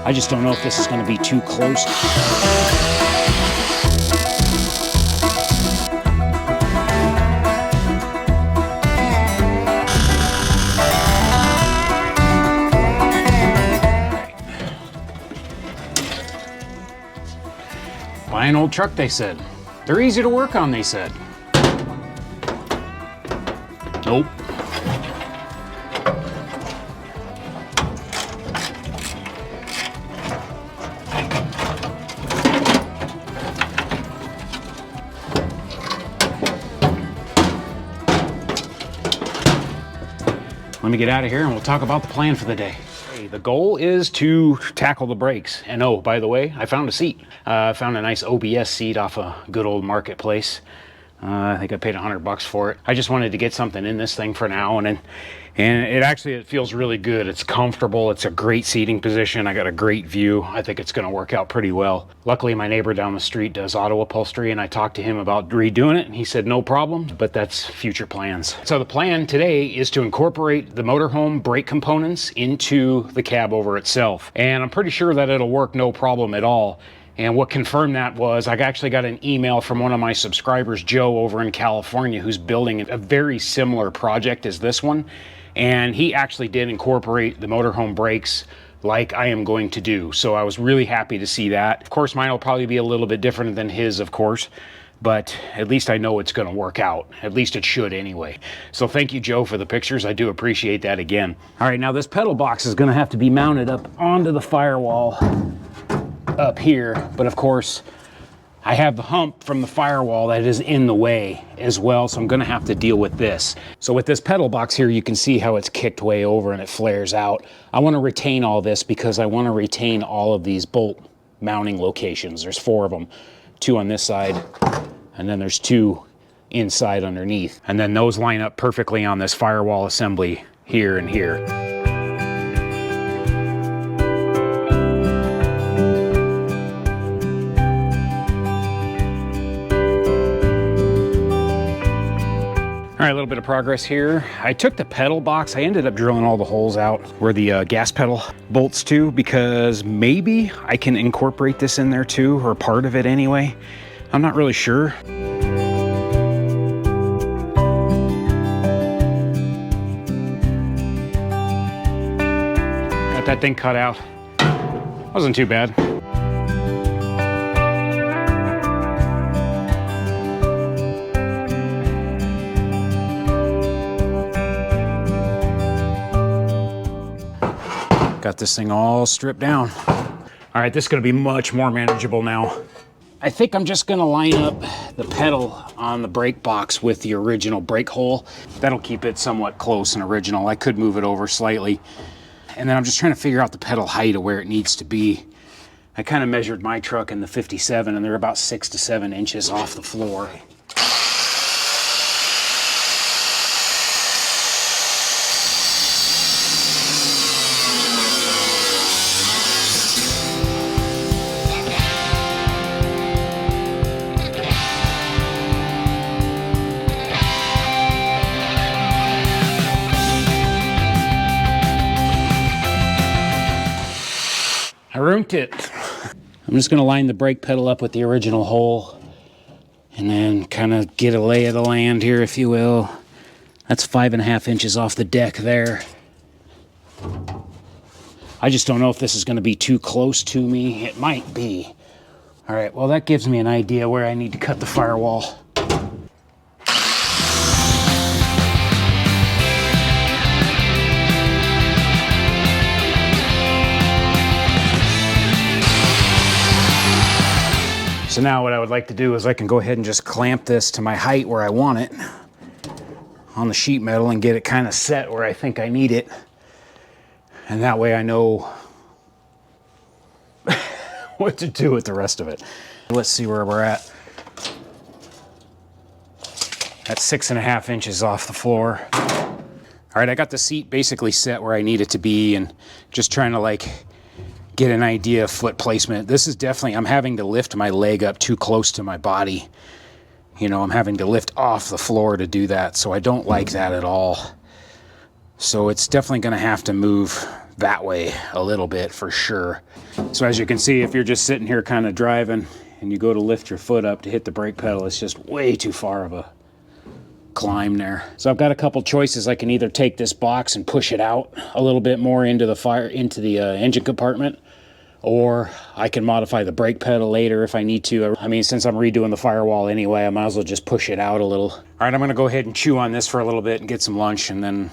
I just don't know if this is going to be too close. Buy an old truck, they said. They're easy to work on, they said. Nope. Let me get out of here and we'll talk about the plan for the day. The goal is to tackle the brakes. And oh, by the way, I found a seat. I found a nice OBS seat off a good old marketplace. I think I paid $100 for it. I just wanted to get something in this thing for now, and it feels really good. It's comfortable. It's a great seating position. I got a great view. I think it's going to work out pretty well. Luckily, my neighbor down the street does auto upholstery, and I talked to him about redoing it, and he said no problem, but that's future plans. So the plan today is to incorporate the motorhome brake components into the cab over itself, and I'm pretty sure that it'll work no problem at all. And what confirmed that was I actually got an email from one of my subscribers, Joe, over in California, who's building a very similar project as this one. And he actually did incorporate the motorhome brakes like I am going to do. So I was really happy to see that. Of course, mine will probably be a little bit different than his, of course, but at least I know it's going to work out. At least it should anyway. So thank you, Joe, for the pictures. I do appreciate that again. All right, now this pedal box is going to have to be mounted up onto the firewall up here, but of course I have the hump from the firewall that is in the way as well, so I'm going to have to deal with this. So with this pedal box here, you can see how it's kicked way over and it flares out. I want to retain all this because I want to retain all of these bolt mounting locations. There's 4 of them, 2 on this side, and then there's 2 inside underneath, and then those line up perfectly on this firewall assembly here and here. All right, a little bit of progress here. I took the pedal box. I ended up drilling all the holes out where the gas pedal bolts to, because maybe I can incorporate this in there too, or part of it anyway. I'm not really sure. Got that thing cut out. Wasn't too bad. Got this thing all stripped down. All right, this is gonna be much more manageable now. I think I'm just gonna line up the pedal on the brake box with the original brake hole. That'll keep it somewhat close and original. I could move it over slightly. And then I'm just trying to figure out the pedal height of where it needs to be. I kind of measured my truck in the 57 and they're about 6 to 7 inches off the floor. I ruined it. I'm just gonna line the brake pedal up with the original hole and then kind of get a lay of the land here, if you will. That's 5.5 inches off the deck there. I just don't know if this is gonna be too close to me. It might be. All right, well, that gives me an idea where I need to cut the firewall. So now what I would like to do is I can go ahead and just clamp this to my height where I want it on the sheet metal and get it kind of set where I think I need it. And that way I know what to do with the rest of it. Let's see where we're at. That's 6.5 inches off the floor. All right, I got the seat basically set where I need it to be and just trying to like get an idea of foot placement. This is definitely, I'm having to lift my leg up too close to my body. You know, I'm having to lift off the floor to do that, so I don't like that at all. So it's definitely gonna have to move that way a little bit for sure. So as you can see, if you're just sitting here kind of driving and you go to lift your foot up to hit the brake pedal, it's just way too far of a climb there. So I've got a couple choices. I can either take this box and push it out a little bit more into the engine compartment, or I can modify the brake pedal later if I need to. I mean, since I'm redoing the Firewall anyway, I might as well just push it out a little. All right, I'm gonna go ahead and chew on this for a little bit and get some lunch, and then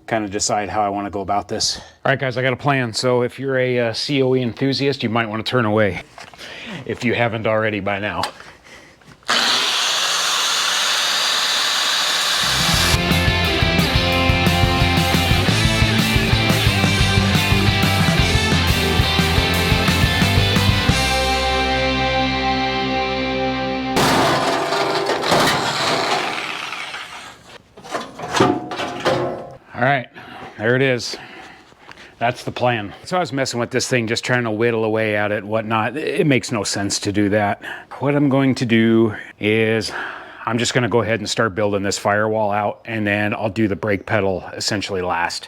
kind of decide how I want to go about this. All right, guys, I got a plan. So if you're a COE enthusiast, you might want to turn away if you haven't already by now. All right, there it is. That's the plan. So I was messing with this thing, just trying to whittle away at it, whatnot. It makes no sense to do that. What I'm going to do is I'm just gonna go ahead and start building this Firewall out, and then I'll do the brake pedal essentially last.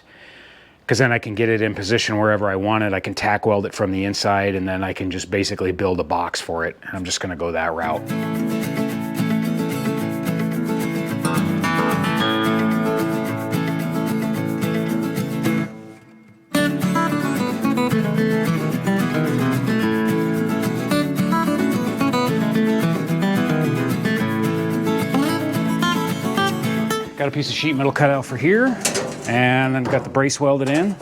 Because then I can get it in position wherever I want it. I can tack weld it from the inside, and then I can just basically build a box for it. I'm just gonna go that route. Got a piece of sheet metal cut out for here, and then got the brace welded in.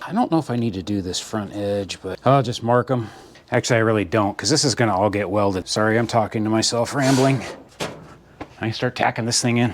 I don't know if I need to do this front edge, but I'll just mark them. Actually, I really don't, because this is gonna all get welded. Sorry, I'm talking to myself, rambling. I start tacking this thing in.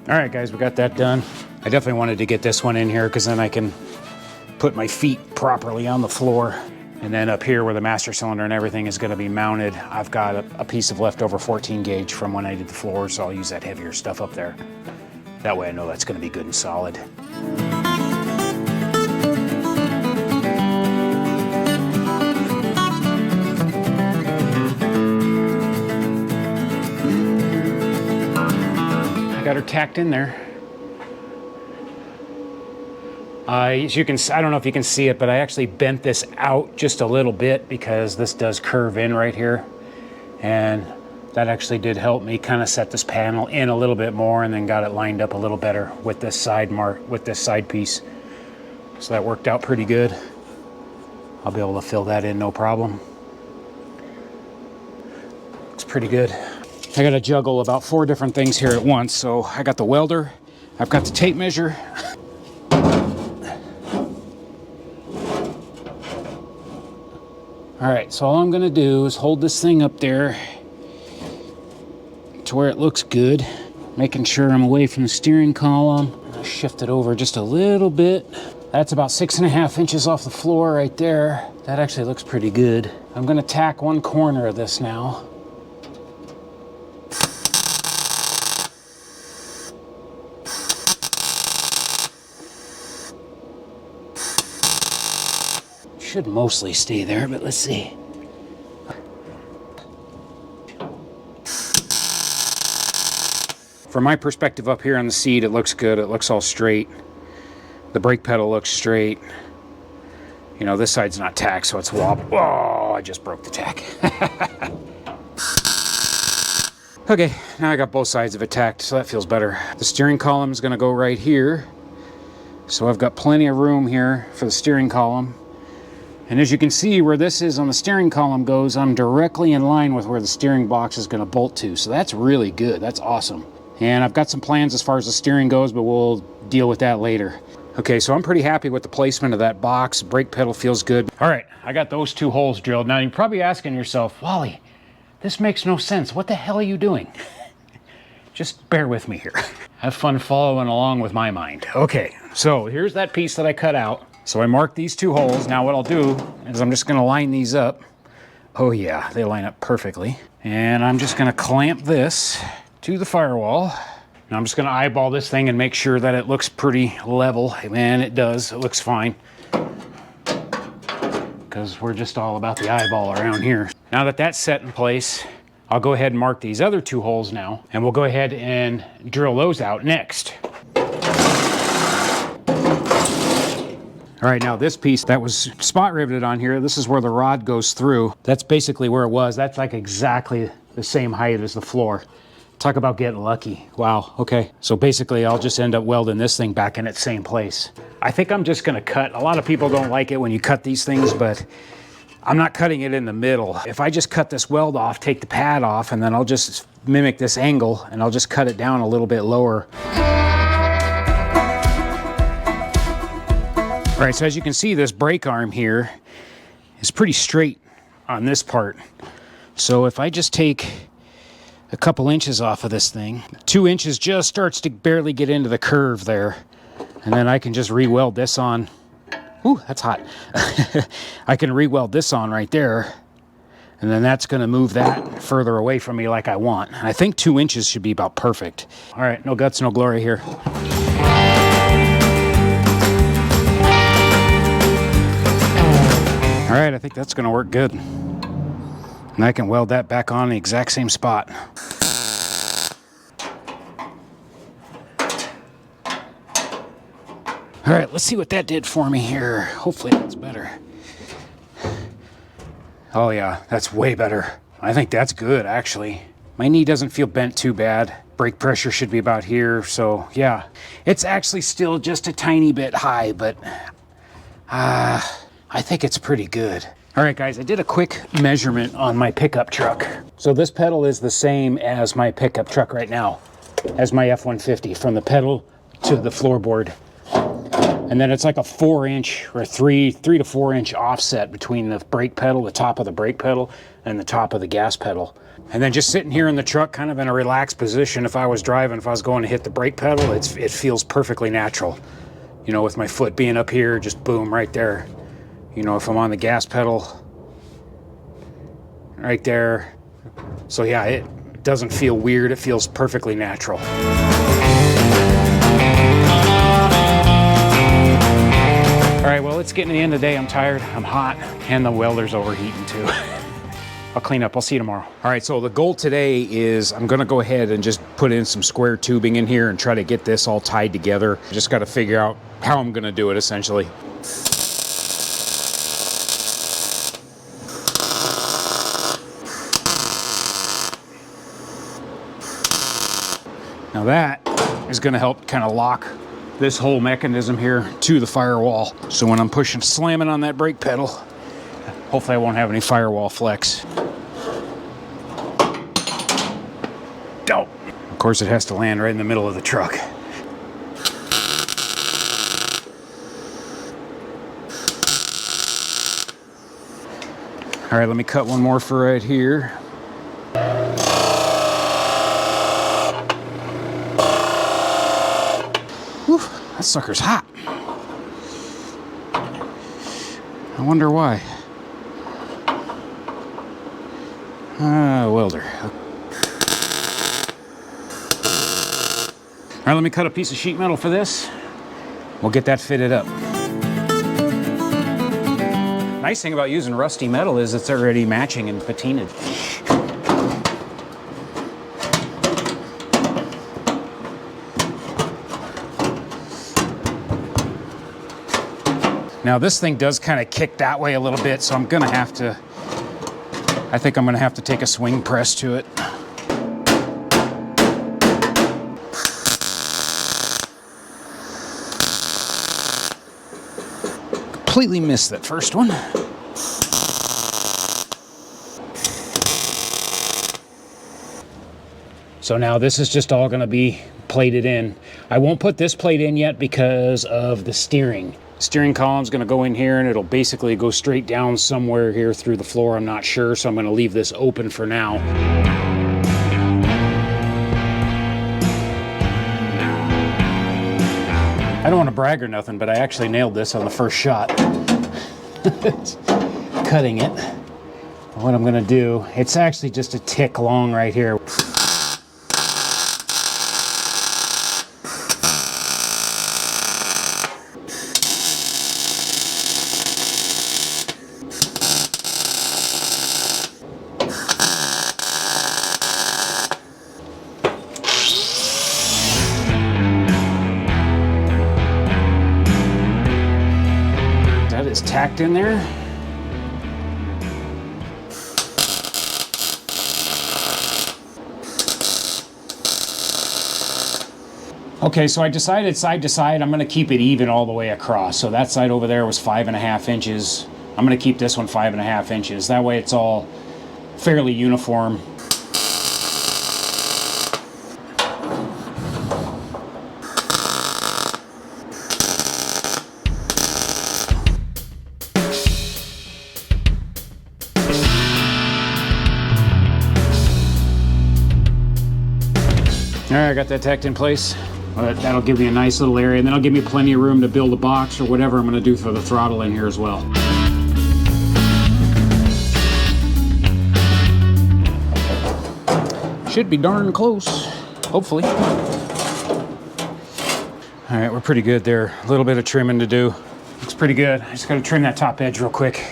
All right, guys, we got that done. I definitely wanted to get this one in here because then I can put my feet properly on the floor. And then up here where the master cylinder and everything is gonna be mounted, I've got a piece of leftover 14 gauge from when I did the floor, so I'll use that heavier stuff up there. That way I know that's gonna be good and solid. Got her tacked in there. As you can, I don't know if you can see it, but I actually bent this out just a little bit because this does curve in right here. And that actually did help me kind of set this panel in a little bit more, and then got it lined up a little better with this side piece. So that worked out pretty good. I'll be able to fill that in no problem. Looks pretty good. I gotta juggle about 4 different things here at once. So I got the welder, I've got the tape measure. All right, so all I'm gonna do is hold this thing up there to where it looks good, making sure I'm away from the steering column. I'll shift it over just a little bit. That's about 6.5 inches off the floor right there. That actually looks pretty good. I'm gonna tack one corner of this now. Should mostly stay there, but let's see. From my perspective up here on the seat, it looks good. It looks all straight. The brake pedal looks straight. You know, this side's not tacked, so it's wobbly. Whoa, I just broke the tack. Okay, now I got both sides of it tacked, so that feels better. The steering column is gonna go right here. So I've got plenty of room here for the steering column. And as you can see, where this is on the steering column goes, I'm directly in line with where the steering box is gonna bolt to. So that's really good, that's awesome. And I've got some plans as far as the steering goes, but we'll deal with that later. Okay, so I'm pretty happy with the placement of that box. Brake pedal feels good. All right, I got those 2 holes drilled. Now you're probably asking yourself, Wally, this makes no sense. What the hell are you doing? just bear with me here. Have fun following along with my mind. Okay, so here's that piece that I cut out. So I marked these 2 holes. Now what I'll do is I'm just gonna line these up. Oh yeah, they line up perfectly. And I'm just gonna clamp this to the firewall. Now I'm just gonna eyeball this thing and make sure that it looks pretty level. Man, it does, it looks fine. Because we're just all about the eyeball around here. Now that that's set in place, I'll go ahead and mark these other 2 holes now, and we'll go ahead and drill those out next. All right, now this piece that was spot riveted on here, this is where the rod goes through. That's basically where it was. That's like exactly the same height as the floor. Talk about getting lucky. Wow, okay. So basically I'll just end up welding this thing back in its same place. I think I'm just gonna cut. A lot of people don't like it when you cut these things, but I'm not cutting it in the middle. If I just cut this weld off, take the pad off, and then I'll just mimic this angle and I'll just cut it down a little bit lower. All right, so as you can see, this brake arm here is pretty straight on this part. So if I just take a couple inches off of this thing, 2 inches just starts to barely get into the curve there. And then I can just re-weld this on. Ooh, that's hot. I can re-weld this on right there. And then that's gonna move that further away from me like I want. And I think 2 inches should be about perfect. All right, no guts, no glory here. All right, I think that's gonna work good. And I can weld that back on the exact same spot. All right, let's see what that did for me here. Hopefully that's better. Oh yeah, that's way better. I think that's good, actually. My knee doesn't feel bent too bad. Brake pressure should be about here, so yeah. It's actually still just a tiny bit high, but I think it's pretty good. All right, guys, I did a quick measurement on my pickup truck. So this pedal is the same as my pickup truck right now, as my F-150, from the pedal to the floorboard. And then it's like a 4-inch or 3 to 4 inch offset between the brake pedal, the top of the brake pedal, and the top of the gas pedal. And then just sitting here in the truck, kind of in a relaxed position, if I was driving, if I was going to hit the brake pedal, it feels perfectly natural. You know, with my foot being up here, just boom, right there. You know, if I'm on the gas pedal, right there. So yeah, it doesn't feel weird. It feels perfectly natural. All right, well, it's getting to the end of the day. I'm tired, I'm hot, and the welder's overheating too. I'll clean up, I'll see you tomorrow. All right, so the goal today is I'm gonna go ahead and just put in some square tubing in here and try to get this all tied together. Just gotta figure out how I'm gonna do it, essentially. Now that is gonna help kind of lock this whole mechanism here to the firewall. So when I'm slamming on that brake pedal, hopefully I won't have any firewall flex. Dope. Of course it has to land right in the middle of the truck. All right, let me cut one more for right here. That sucker's hot. I wonder why. Welder. All right, let me cut a piece of sheet metal for this. We'll get that fitted up. Nice thing about using rusty metal is it's already matching and patinaed. Now this thing does kind of kick that way a little bit, so I'm gonna have to, I think I'm gonna have to take a swing press to it. Completely missed that first one. So now this is just all gonna be plated in. I won't put this plate in yet because of the steering. Steering column's gonna go in here and it'll basically go straight down somewhere here through the floor. I'm not sure, so I'm gonna leave this open for now. I don't want to brag or nothing, but I actually nailed this on the first shot. Cutting it. What I'm going to do, it's actually just a tick long right here. That is tacked in there. Okay, so I decided side to side, I'm gonna keep it even all the way across. So that side over there was 5.5 inches. I'm gonna keep this one 5.5 inches. That way it's all fairly uniform. All right, I got that tacked in place. That'll give me a nice little area, and then it'll give me plenty of room to build a box or whatever I'm going to do for the throttle in here as well. Should be darn close, hopefully. All right, we're pretty good there. A little bit of trimming to do. Looks pretty good. I just got to trim that top edge real quick.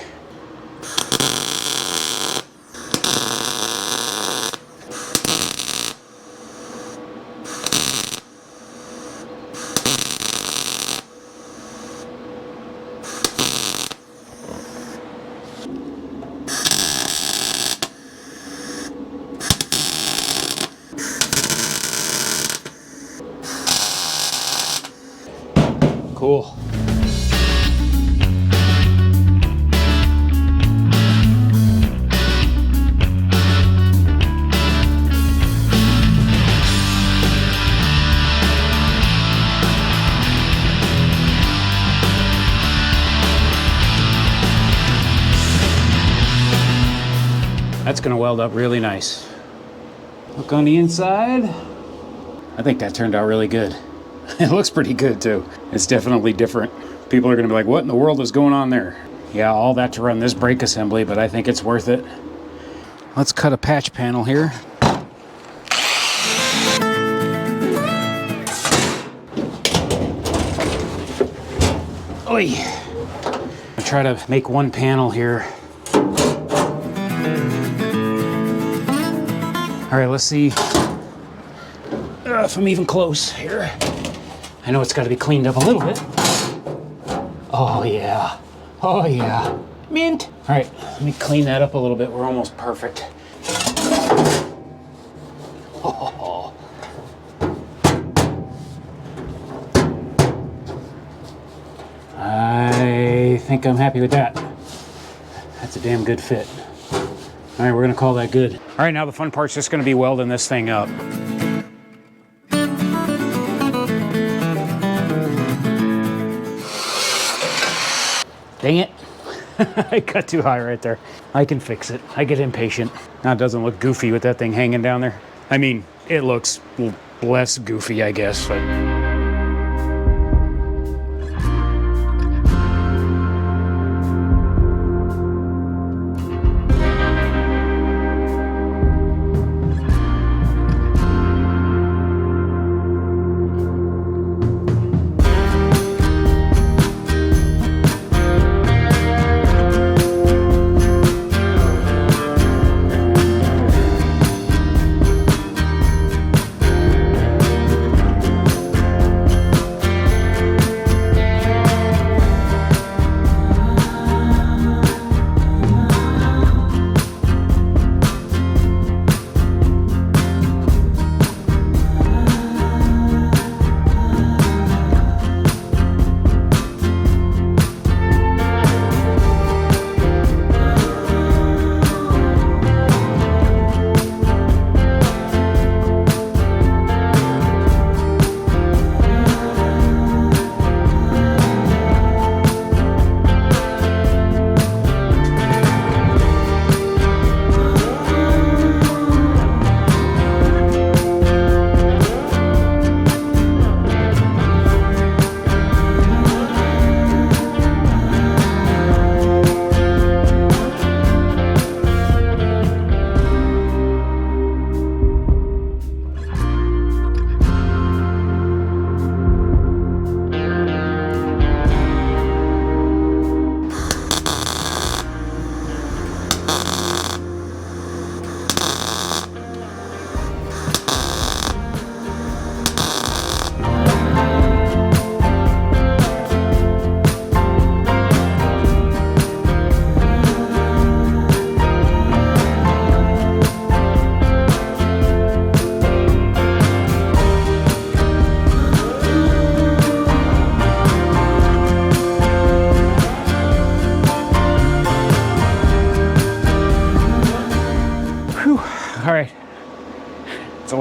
Cool. That's gonna weld up really nice. Look on the inside. I think that turned out really good. It looks pretty good too. It's definitely different. People are gonna be like, what in the world is going on there? Yeah, all that to run this brake assembly, but I think it's worth it. Let's cut a patch panel here. Oi! I'll try to make one panel here. All right, let's see if I'm even close here. I know it's got to be cleaned up a little bit. Oh yeah, oh yeah, mint. All right, let me clean that up a little bit. We're almost perfect. Oh. I think I'm happy with that. That's a damn good fit. All right, we're gonna call that good. All right, now the fun part's just gonna be welding this thing up. Dang it. I cut too high right there. I can fix it. I get impatient. Now it doesn't look goofy with that thing hanging down there. I mean, it looks less goofy, I guess, but...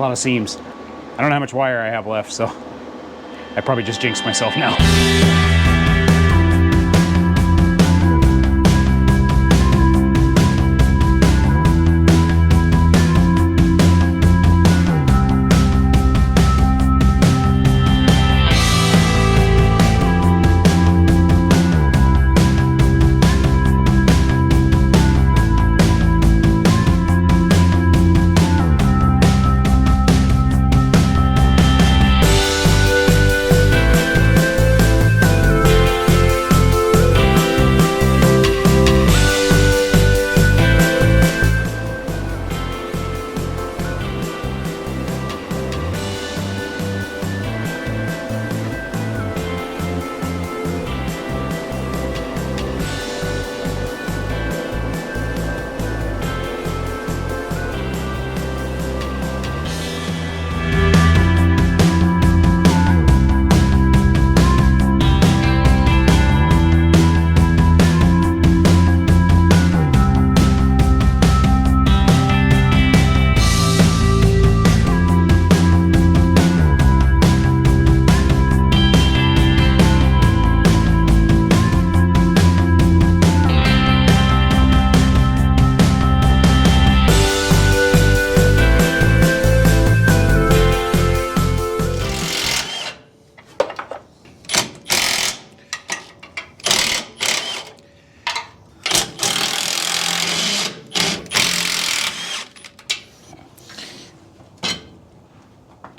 lot of seams. I don't know how much wire I have left, so I probably just jinxed myself now.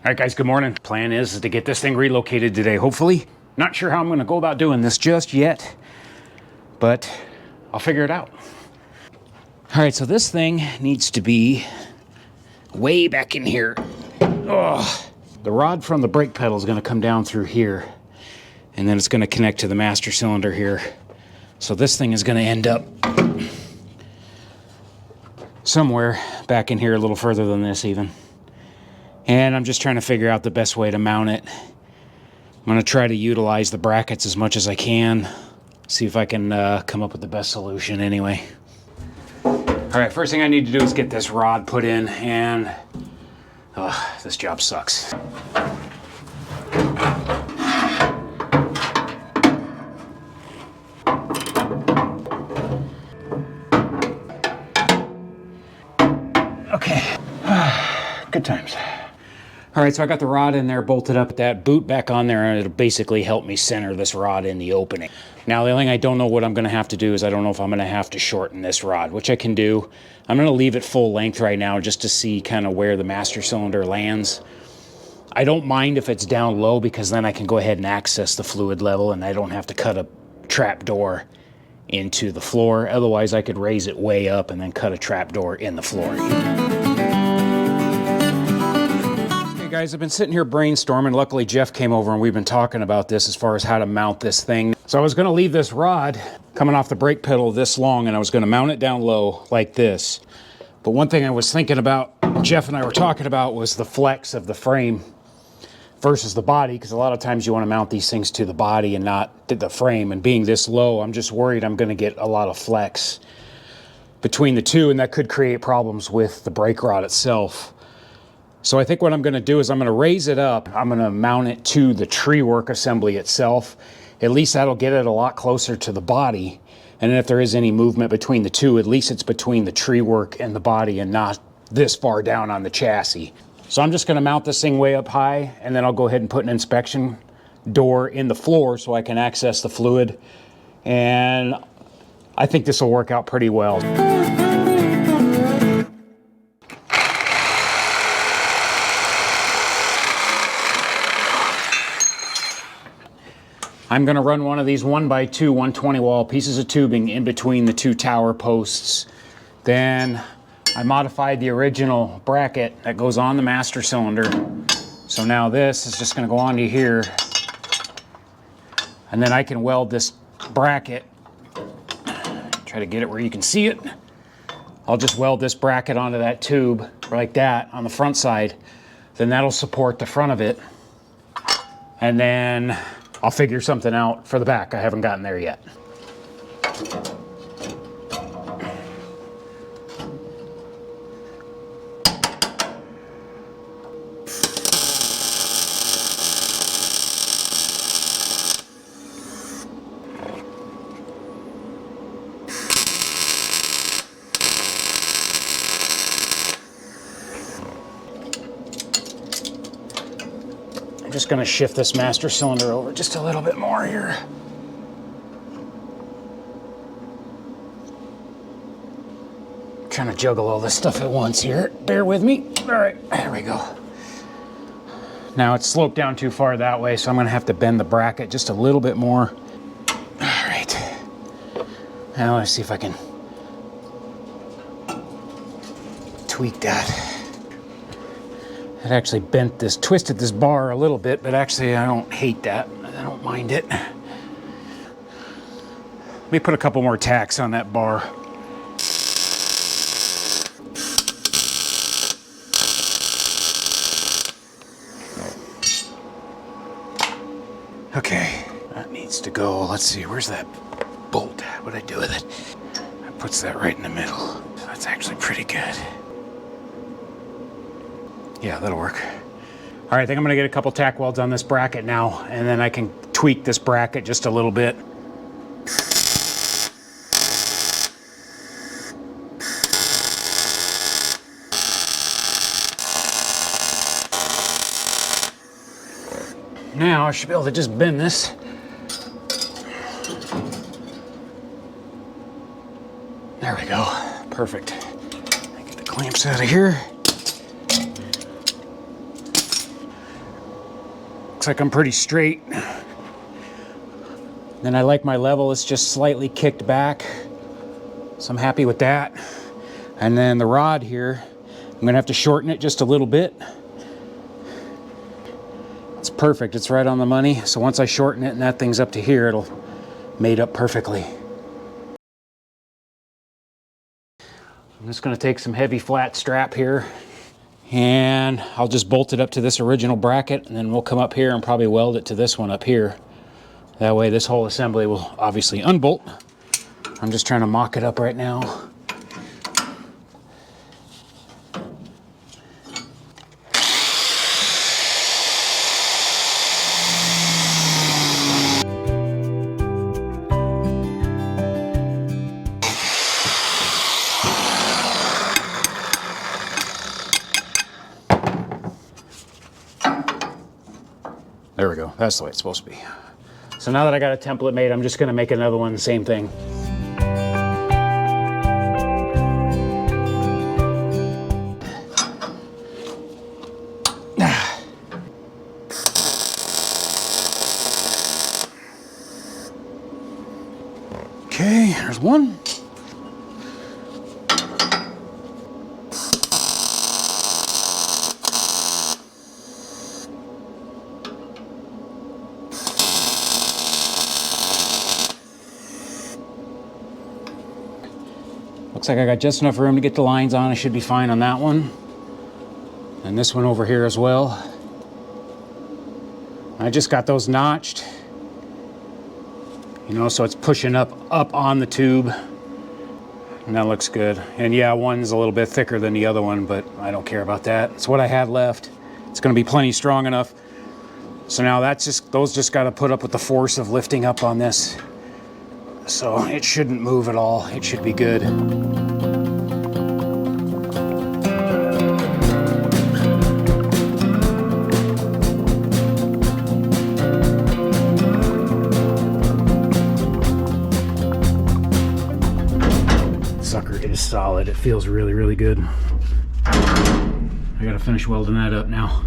All right, guys, good morning. Plan is to get this thing relocated today, hopefully. Not sure how I'm gonna go about doing this just yet, but I'll figure it out. All right, so this thing needs to be way back in here. Oh, the rod from the brake pedal is gonna come down through here, and then it's gonna connect to the master cylinder here. So this thing is gonna end up somewhere back in here, a little further than this even. And I'm just trying to figure out the best way to mount it. I'm gonna try to utilize the brackets as much as I can. See if I can come up with the best solution anyway. All right, first thing I need to do is get this rod put in, and this job sucks. Okay, good times. All right, so I got the rod in there, bolted up, that boot back on there, and it'll basically help me center this rod in the opening. Now, the only thing I don't know what I'm gonna have to do is I don't know if I'm gonna have to shorten this rod, which I can do. I'm gonna leave it full length right now just to see kind of where the master cylinder lands. I don't mind if it's down low because then I can go ahead and access the fluid level and I don't have to cut a trap door into the floor. Otherwise, I could raise it way up and then cut a trap door in the floor. Guys, I've been sitting here brainstorming. Luckily, Jeff came over and we've been talking about this as far as how to mount this thing. So I was gonna leave this rod coming off the brake pedal this long and I was gonna mount it down low like this. But one thing I was thinking about, Jeff and I were talking about, was the flex of the frame versus the body, because a lot of times you wanna mount these things to the body and not to the frame. And being this low, I'm just worried I'm gonna get a lot of flex between the two, and that could create problems with the brake rod itself. So I think what I'm gonna do is I'm gonna raise it up. I'm gonna mount it to the tree work assembly itself. At least that'll get it a lot closer to the body. And then if there is any movement between the two, at least it's between the tree work and the body and not this far down on the chassis. So I'm just gonna mount this thing way up high, and then I'll go ahead and put an inspection door in the floor so I can access the fluid. And I think this will work out pretty well. I'm gonna run one of these 1x2 120 wall pieces of tubing in between the two tower posts. Then I modified the original bracket that goes on the master cylinder. So now this is just gonna go onto here. And then I can weld this bracket. Try to get it where you can see it. I'll just weld this bracket onto that tube like that on the front side. Then that'll support the front of it. And then I'll figure something out for the back. I haven't gotten there yet. I'm just gonna shift this master cylinder over just a little bit more here. I'm trying to juggle all this stuff at once here. Bear with me. All right, there we go. Now it's sloped down too far that way, so I'm gonna have to bend the bracket just a little bit more. All right. Now let's see if I can tweak that. It actually twisted this bar a little bit, but actually I don't hate that. I don't mind it. Let me put a couple more tacks on that bar. Okay, that needs to go. Let's see, where's that bolt? What'd I do with it? That puts that right in the middle. That's actually pretty good. Yeah, that'll work. All right, I think I'm gonna get a couple tack welds on this bracket now, and then I can tweak this bracket just a little bit. Now I should be able to just bend this. There we go, perfect. Get the clamps out of here. Looks like I'm pretty straight. Then I like my level, it's just slightly kicked back. So I'm happy with that. And then the rod here, I'm gonna have to shorten it just a little bit. It's perfect, it's right on the money. So once I shorten it and that thing's up to here, it'll mate up perfectly. I'm just gonna take some heavy flat strap here, and I'll just bolt it up to this original bracket, and then we'll come up here and probably weld it to this one up here. That way this whole assembly will obviously unbolt. I'm just trying to mock it up right now. There we go, that's the way it's supposed to be. So now that I got a template made, I'm just gonna make another one, the same thing. Okay, there's one. Looks like I got just enough room to get the lines on. I should be fine on that one. And this one over here as well. I just got those notched. You know, so it's pushing up on the tube. And that looks good. And yeah, one's a little bit thicker than the other one, but I don't care about that. It's what I had left. It's gonna be plenty strong enough. So now those just gotta put up with the force of lifting up on this. So it shouldn't move at all. It should be good. Sucker is solid. It feels really, really good. I gotta finish welding that up now.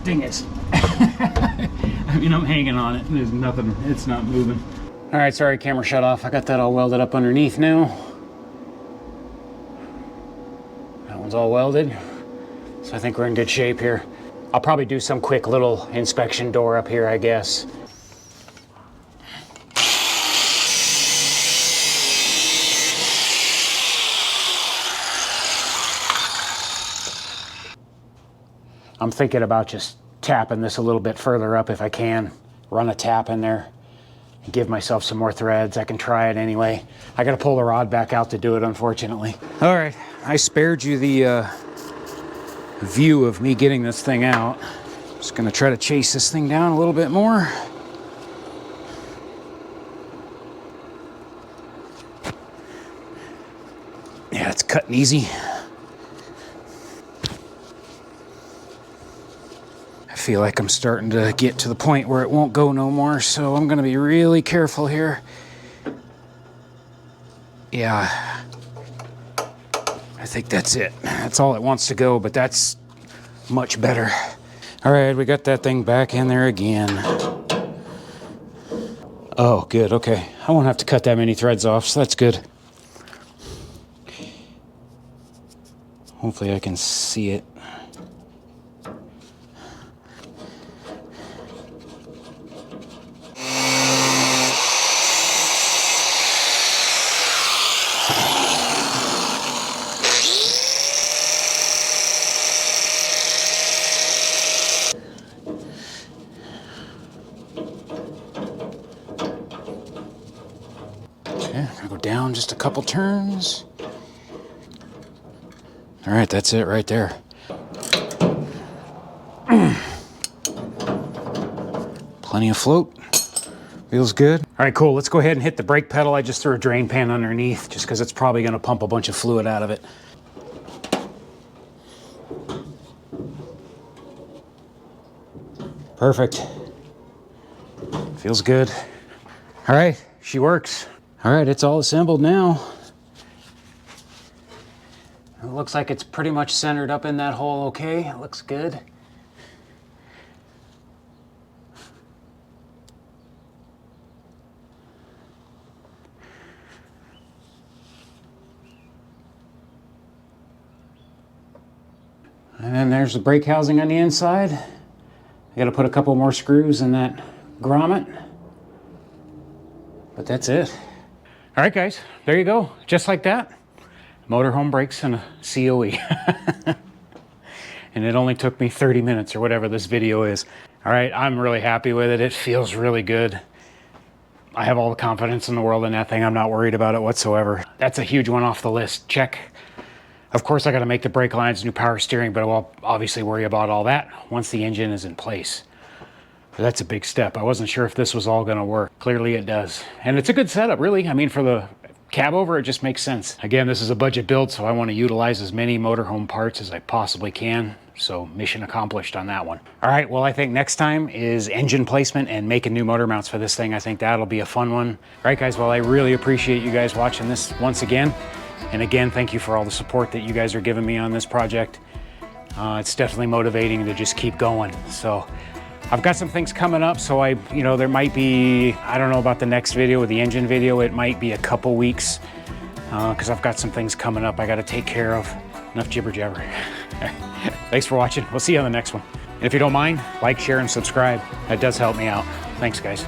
Thing is, I mean, I'm hanging on it. There's nothing, it's not moving. All right, sorry, camera shut off. I got that all welded up underneath now. That one's all welded. So I think we're in good shape here. I'll probably do some quick little inspection door up here, I guess. I'm thinking about just tapping this a little bit further up if I can. Run a tap in there. Give myself some more threads. I can try it anyway. I gotta pull the rod back out to do it, unfortunately. All right, I spared you the view of me getting this thing out. Just gonna try to chase this thing down a little bit more. Yeah, it's cutting easy. I feel like I'm starting to get to the point where it won't go no more, so I'm gonna be really careful here. Yeah, I think that's it. That's all it wants to go, but that's much better. All right, we got that thing back in there again. Oh, good, okay. I won't have to cut that many threads off, so that's good. Hopefully I can see it. Okay, I'm gonna go down just a couple turns. All right, that's it right there. Plenty of float. Feels good. All right, cool. Let's go ahead and hit the brake pedal. I just threw a drain pan underneath just because it's probably going to pump a bunch of fluid out of it. Perfect. Feels good. All right, she works. All right, it's all assembled now. It looks like it's pretty much centered up in that hole okay. It looks good. And then there's the brake housing on the inside. I gotta put a couple more screws in that grommet. But that's it. All right, guys, there you go. Just like that. Motorhome brakes and a COE. And it only took me 30 minutes or whatever this video is. All right, I'm really happy with it. It feels really good. I have all the confidence in the world in that thing. I'm not worried about it whatsoever. That's a huge one off the list. Check. Of course, I got to make the brake lines, new power steering, but I'll obviously worry about all that once the engine is in place. But that's a big step. I wasn't sure if this was all going to work. Clearly it does. And it's a good setup, really. I mean, for the cab over, it just makes sense. Again, this is a budget build, so I want to utilize as many motorhome parts as I possibly can. So mission accomplished on that one. All right, well, I think next time is engine placement and making new motor mounts for this thing. I think that'll be a fun one. All right, guys, well, I really appreciate you guys watching this once again. And again, thank you for all the support that you guys are giving me on this project. It's definitely motivating to just keep going. So I've got some things coming up, so there might be, I don't know about the next video with the engine video. It might be a couple weeks because I've got some things coming up I got to take care of. Enough jibber jabber. Thanks for watching. We'll see you on the next one. And if you don't mind, like, share, and subscribe. That does help me out. Thanks, guys.